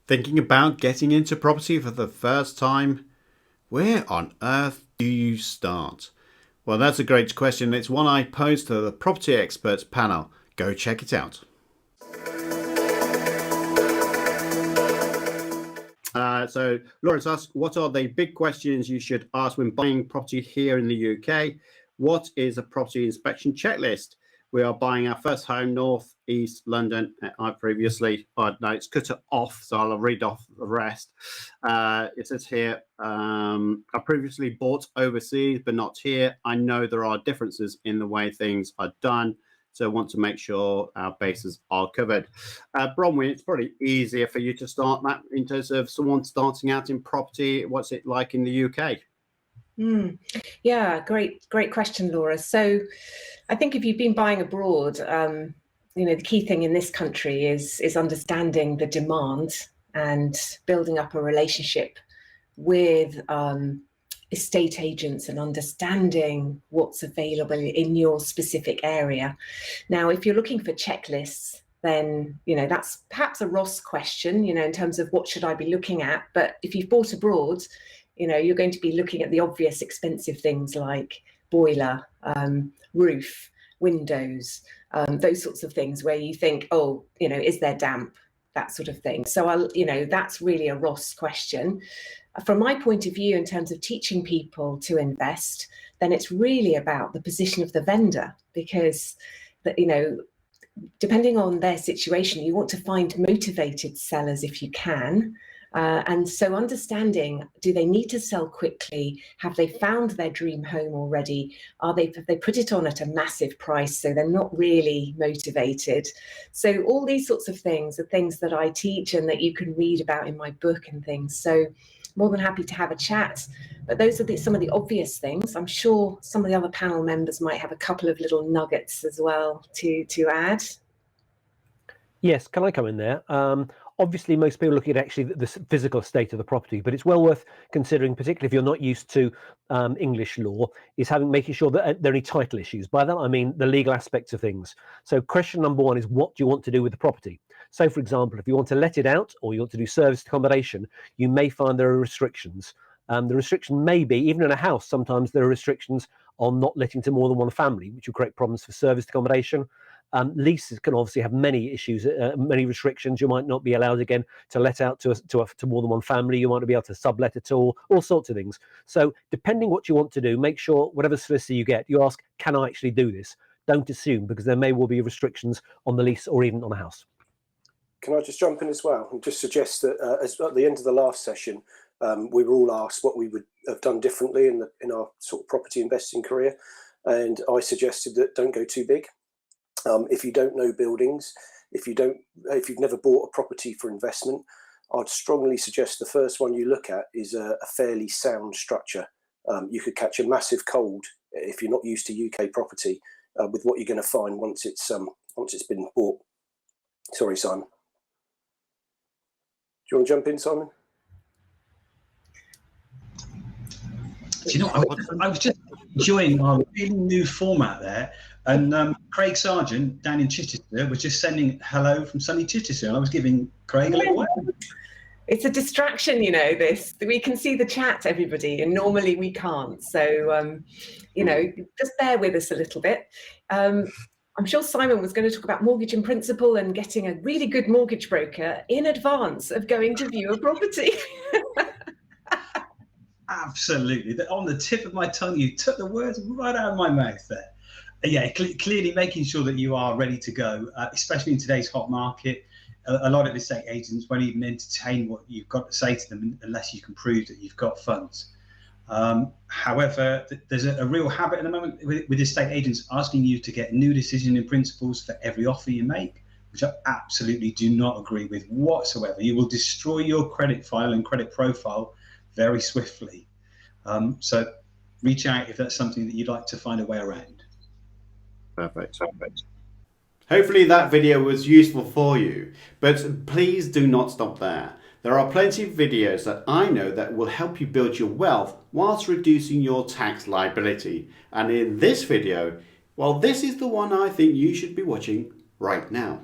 Thinking about getting into property for the first time? Where on earth do you start? Well, that's a great question. It's one I posed to the Property Experts panel. Go check it out. So Lawrence asks, what are the big questions you should ask when buying property here in the UK? What is a property inspection checklist? We are buying our first home north east London. It's cut it off, so I'll read off the rest. It says here, I previously bought overseas, but not here. I know there are differences in the way things are done, so I want to make sure our bases are covered. Bronwen, it's probably easier for you to start that in terms of someone starting out in property. What's it like in the UK? Yeah, great question, Laura. So I think if you've been buying abroad, the key thing in this country is understanding the demand and building up a relationship with estate agents and understanding what's available in your specific area. Now, if you're looking for checklists, then that's perhaps a Ross question, in terms of what should I be looking at. But if you've bought abroad, you're going to be looking at the obvious expensive things like boiler, roof, windows, those sorts of things where you think, is there damp? That sort of thing. So that's really a Ross question. From my point of view, in terms of teaching people to invest, then it's really about the position of the vendor, because depending on their situation, you want to find motivated sellers if you can. And so understanding, do they need to sell quickly? Have they found their dream home already? Have they put it on at a massive price, so they're not really motivated? So all these sorts of things are things that I teach and that you can read about in my book and things. So more than happy to have a chat. But those are some of the obvious things. I'm sure some of the other panel members might have a couple of little nuggets as well to add. Yes, can I come in there? Obviously, most people look at actually the physical state of the property, but it's well worth considering, particularly if you're not used to English law, is making sure that there are any title issues. By that, I mean the legal aspects of things. So question number one is, what do you want to do with the property? So, for example, if you want to let it out or you want to do serviced accommodation, you may find there are restrictions. The restriction may be, even in a house, sometimes there are restrictions on not letting to more than one family, which will create problems for serviced accommodation. Leases can obviously have many issues, many restrictions. You might not be allowed again to let out to more than one family. You might not be able to sublet at all sorts of things. So depending what you want to do, make sure whatever solicitor you get, you ask, can I actually do this? Don't assume, because there may well be restrictions on the lease or even on a house. Can I just jump in as well and just suggest that at the end of the last session, we were all asked what we would have done differently in our sort of property investing career, and I suggested that don't go too big. If you don't know buildings, if you've never bought a property for investment, I'd strongly suggest the first one you look at is a fairly sound structure. You could catch a massive cold if you're not used to UK property with what you're going to find once it's been bought. Sorry, Simon. Do you want to jump in, Simon? Do you know, I was just enjoying our really new format there, and Craig Sargent down in Chichester was just sending hello from sunny Chichester, and I was giving Craig a little wave. It's a distraction, this. We can see the chat, everybody, and normally we can't. So, just bear with us a little bit. I'm sure Simon was going to talk about mortgage in principle and getting a really good mortgage broker in advance of going to view a property. Absolutely. On the tip of my tongue, you took the words right out of my mouth there. Yeah, clearly making sure that you are ready to go, especially in today's hot market. A lot of estate agents won't even entertain what you've got to say to them unless you can prove that you've got funds. However, there's a real habit at the moment with estate agents asking you to get new decision in principles for every offer you make, which I absolutely do not agree with whatsoever. You will destroy your credit file and credit profile very swiftly. So reach out if that's something that you'd like to find a way around. Perfect. Hopefully that video was useful for you, but please do not stop there. There are plenty of videos that I know that will help you build your wealth whilst reducing your tax liability. And in this video, well, this is the one I think you should be watching right now.